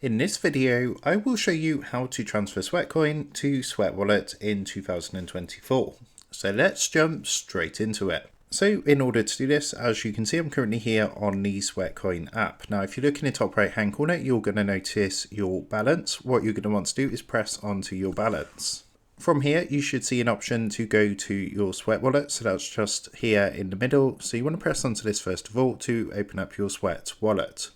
In this video, I will show you how to transfer Sweatcoin to Sweat Wallet in 2024. So let's jump straight into it. So in order to do this, as you can see, I'm currently here on the Sweatcoin app. Now, if you look in the top right hand corner, you're going to notice your balance. What you're going to want to do is press onto your balance. From here, you should see an option to go to your Sweat Wallet. So that's just here in the middle. So you want to press onto this first of all to open up your Sweat Wallet.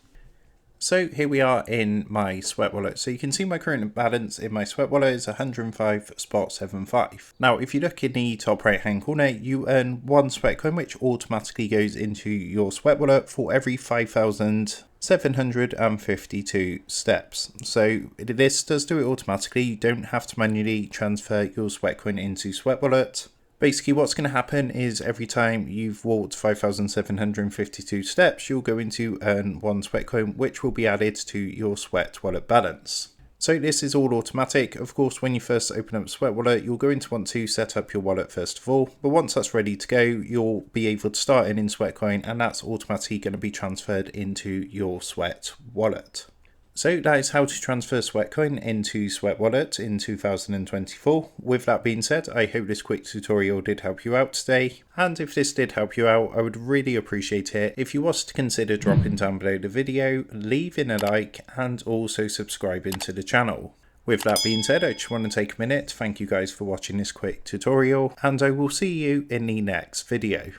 So here we are in my Sweat Wallet. So you can see my current balance in my Sweat Wallet is 105.75. Now, if you look in the top right hand corner, you earn one Sweatcoin, which automatically goes into your Sweat Wallet for every 5,752 steps. So this does do it automatically. You don't have to manually transfer your Sweatcoin into Sweat Wallet. Basically, what's going to happen is every time you've walked 5,752 steps, you're going to earn one Sweatcoin, which will be added to your Sweat Wallet balance. So this is all automatic. Of course, when you first open up Sweat Wallet, you're going to want to set up your wallet first of all. But once that's ready to go, you'll be able to start earning Sweatcoin, and that's automatically going to be transferred into your Sweat Wallet. So that is how to transfer Sweatcoin into Sweat Wallet in 2024. With that being said, I hope this quick tutorial did help you out today. And if this did help you out, I would really appreciate it if you was to consider dropping down below the video, leaving a like, and also subscribing to the channel. With that being said, I just want to take a minute to thank you guys for watching this quick tutorial, and I will see you in the next video.